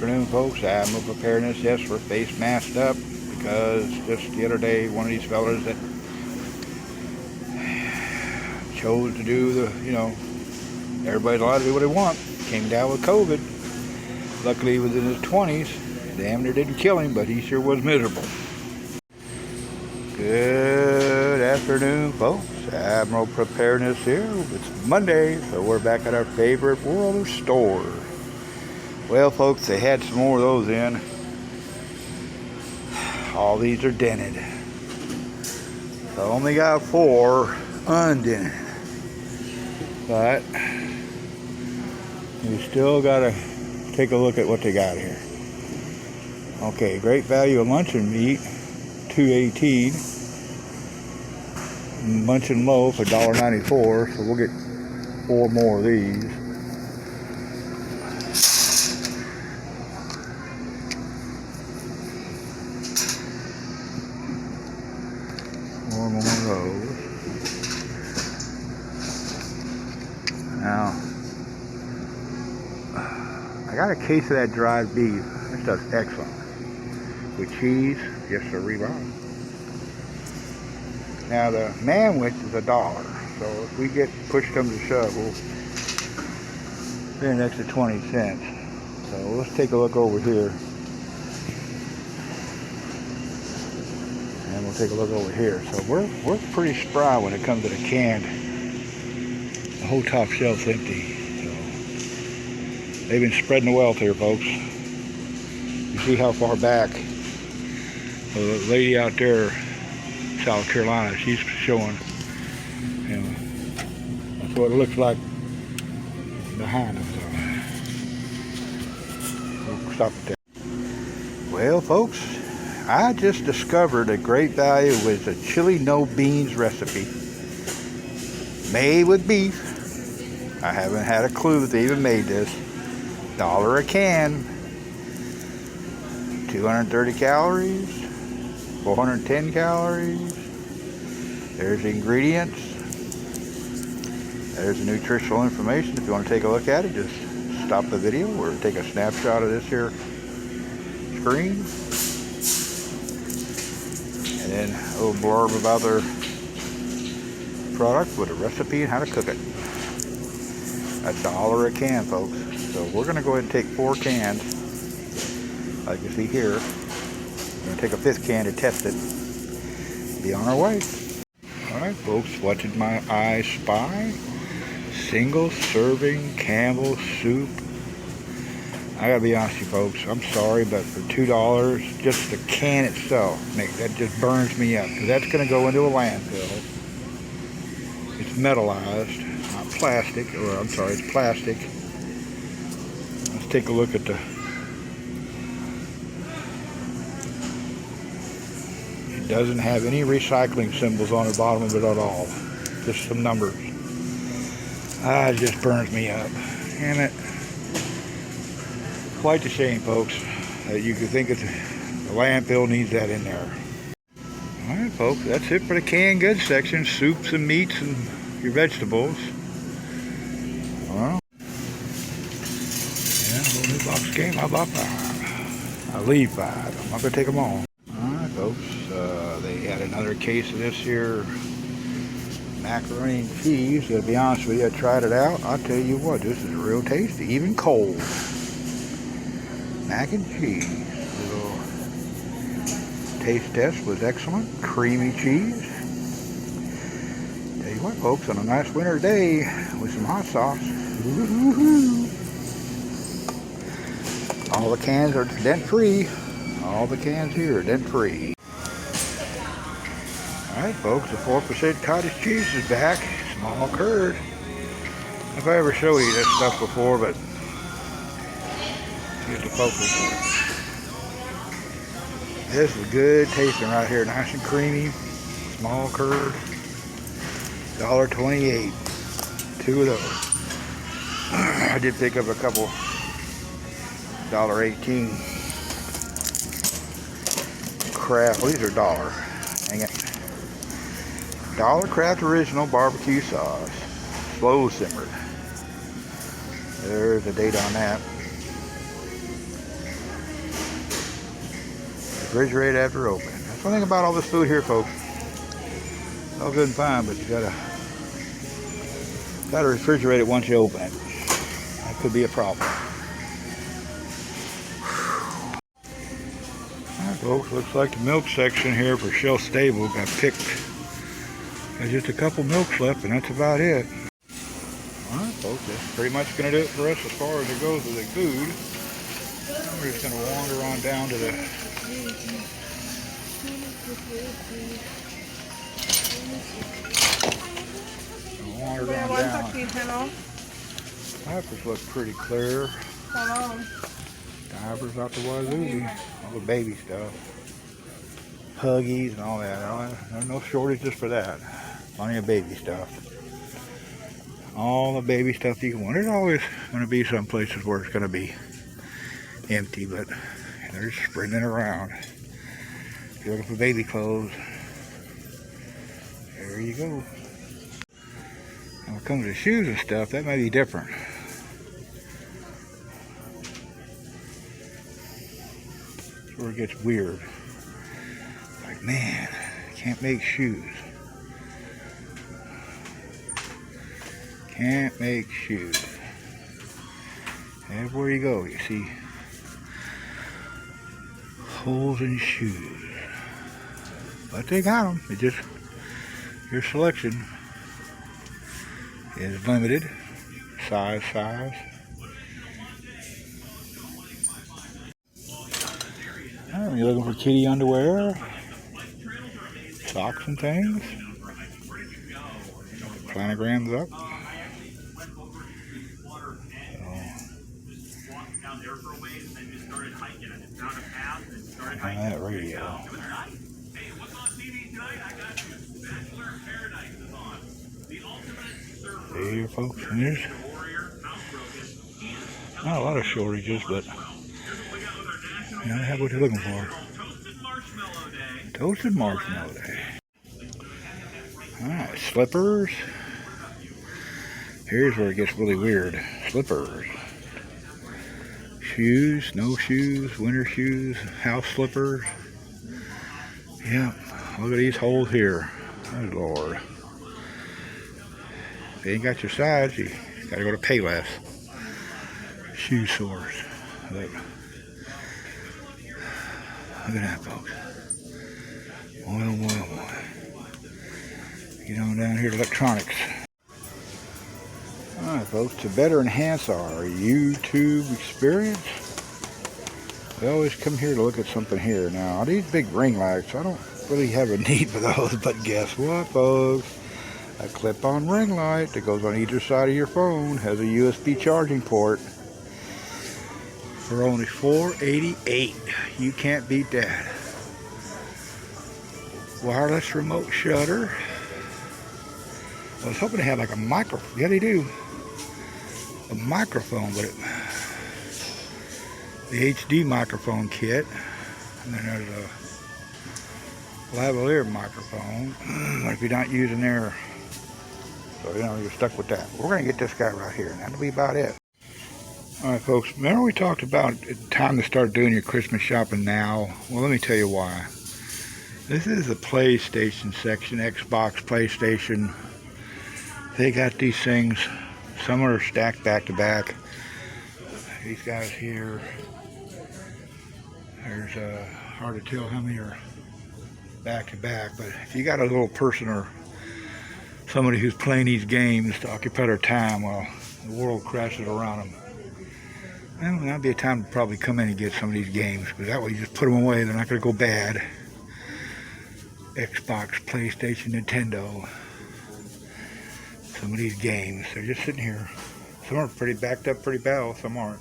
afternoon, folks. Admiral Preparedness. Yes, we're face masked up because just the other day, one of these fellas that chose to do everybody's allowed to do what they want, came down with COVID. Luckily, he was in his 20s. Damn near didn't kill him, but he sure was miserable. Good afternoon, folks. Admiral Preparedness here. It's Monday, so we're back at our favorite world of stores. Well, folks, they had some more of those in. All these are dented. So I only got 4 undented. But you still gotta take a look at what they got here. Okay, great value of luncheon meat, $2.18. Munching loaf, $1.94. So we'll get 4 more of these. More of those. Now, I got a case of that dried beef. This stuff's excellent. With cheese, yes sir, Bob. Now the manwich is $1. So if we get push comes to shove, we'll pay an extra 20 cents. So let's take a look over here. And we'll take a look over here. So we're pretty spry when it comes to the canned. The whole top shelf's empty. So they've been spreading the wealth here, folks. You see how far back. The lady out there, South Carolina, she's showing, that's what it looks like behind us. So we'll stop at that. Well, folks, I just discovered a great value with a chili no beans recipe made with beef. I haven't had a clue that they even made this. $1 a can, 230 calories, 410 calories. There's the ingredients. There's the nutritional information. If you want to take a look at it, just stop the video or take a snapshot of this here screen. And then a little blurb about their product with a recipe and how to cook it. That's $1 a can, folks. So we're going to go ahead and take 4 cans, like you see here. We're going to take a 5th can to test it. Be on our way. Alright, folks, what did my eye spy? Single serving Campbell soup. I gotta be honest with you, folks. I'm sorry, but for $2, just the can itself, that just burns me up. Because that's going to go into a landfill. It's metallized, not plastic. Or I'm sorry, it's plastic. Let's take a look at the. It doesn't have any recycling symbols on the bottom of it at all. Just some numbers. It just burns me up. Damn it. Quite a shame, folks, that you could think that the landfill needs that in there. Alright, folks, that's it for the canned goods section. Soups and meats and your vegetables. Well, yeah, a little new box game. How about 5? I leave 5. I'm not going to take them all. Alright, folks, they had another case of this here macaroni and cheese. To be honest with you, I tried it out. I'll tell you what, this is real tasty, even cold. Mac and cheese. Little taste test was excellent. Creamy cheese. Tell you what, folks, on a nice winter day with some hot sauce. All the cans are dent free. All the cans here are dent free. Alright, folks, the 4% cottage cheese is back. Small curd. If I ever showed you this stuff before, but get the focus. This is good tasting right here. Nice and creamy. Small curd. $1.28. 2 of those. I did pick up a couple. $1.18. Kraft. Well, these are $1. Hang it. $1 Kraft Original Barbecue Sauce. Slow simmered. There's the date on that. refrigerate after opening. That's one thing about all this food here, folks. It's all good and fine, but you gotta refrigerate it once you open it. That could be a problem. Alright folks, looks like the milk section here for Shelf Stable got picked. There's just a couple milks left and that's about it. Alright folks, that's pretty much going to do it for us as far as it goes with the food. We're just going to wander on down to the diapers look pretty clear. Diapers out the wazoo. All the baby stuff. Huggies and all that. There's no shortages for that. Plenty of baby stuff. All the baby stuff you can want. There's always going to be some places where it's going to be empty, but they're spreading around. If you're looking for baby clothes, there you go. When it comes to shoes and stuff, that may be different. That's where it gets weird. Like, man, can't make shoes. Can't make shoes. Everywhere you go, you see holes in shoes. But they got them. It just, your selection is limited. Size. Oh, you're looking for kitty underwear, socks and things. Got the planograms up. On that radio. There, folks, and there's not a lot of shortages, but you know, have what you're looking for. Toasted marshmallow day. Alright, slippers. Here's where it gets really weird. Slippers. Shoes, snow shoes, winter shoes, house slippers. Yeah, look at these holes here. Oh Lord. If you ain't got your size, you gotta go to Payless shoe source. Look at that, folks. Boy. Get on down here to electronics. Alright folks, to better enhance our YouTube experience, we always come here to look at something here. Now, these big ring lights, I don't really have a need for those, but guess what, folks? A clip-on ring light that goes on either side of your phone has a USB charging port for only $4.88. You can't beat that. Wireless remote shutter. I was hoping to have like a microphone. Yeah, they do. A microphone, but the HD microphone kit, and then there's a lavalier microphone. But if you're not using their, so you know, you're stuck with that. We're gonna get this guy right here, and that'll be about it. All right, folks. Remember we talked about it's time to start doing your Christmas shopping now. Well, let me tell you why. This is the PlayStation section, Xbox, PlayStation. They got these things. Some are stacked back to back. These guys here, there's hard to tell how many are back to back, but if you got a little person or somebody who's playing these games to occupy their time while the world crashes around them, well, that'd be a time to probably come in and get some of these games, because that way you just put them away, they're not going to go bad. Xbox, PlayStation, Nintendo. Some of these games, they're just sitting here. Some are pretty backed up pretty bad, some aren't.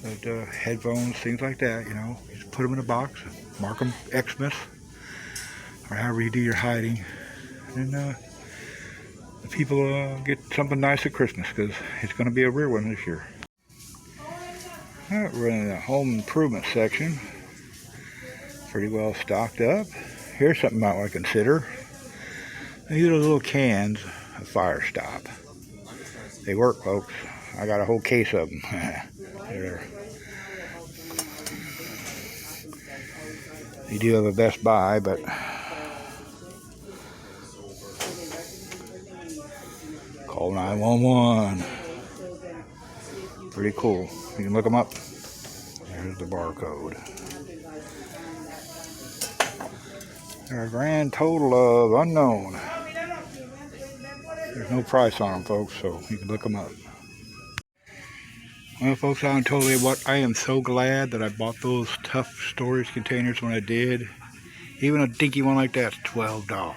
But headphones, things like that, you know, you just put them in a box, mark them Xmas, or however you do your hiding, and the people get something nice at Christmas, because it's going to be a real one this year. Alright, we're in the home improvement section. Pretty well stocked up. Here's something you might want to consider. These are little cans of Fire Stop. They work, folks. I got a whole case of them. They're They do have a Best Buy, but call 911. Pretty cool. You can look them up. There's the barcode. They're a grand total of unknown. There's no price on them, folks, so you can look them up. Well, folks, I'll tell you what, I am so glad that I bought those tough storage containers when I did. Even a dinky one like that's $12.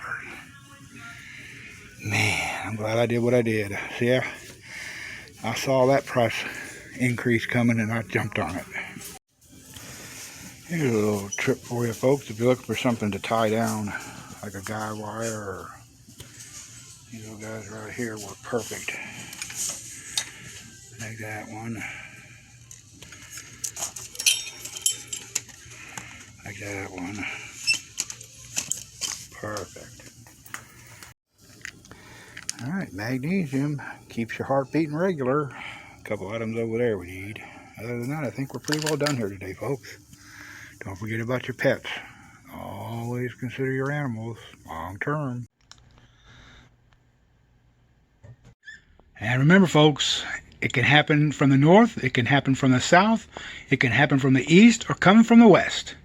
Man, I'm glad I did what I did. See, I saw that price increase coming and I jumped on it. Here's a little tip for you, folks. If you're looking for something to tie down, like a guy wire, or these little guys right here work perfect. Like that one. Like that one. Perfect. Alright, magnesium keeps your heart beating regular. A couple items over there we need. Other than that, I think we're pretty well done here today, folks. Don't forget about your pets. Always consider your animals long term. And remember, folks, it can happen from the north, it can happen from the south, it can happen from the east, or coming from the west.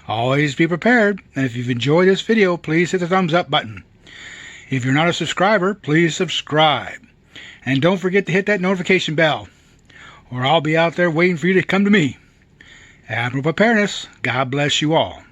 Always be prepared, and if you've enjoyed this video, please hit the thumbs up button. If you're not a subscriber, please subscribe. And don't forget to hit that notification bell, or I'll be out there waiting for you to come to me. Admiral Preparedness, God bless you all.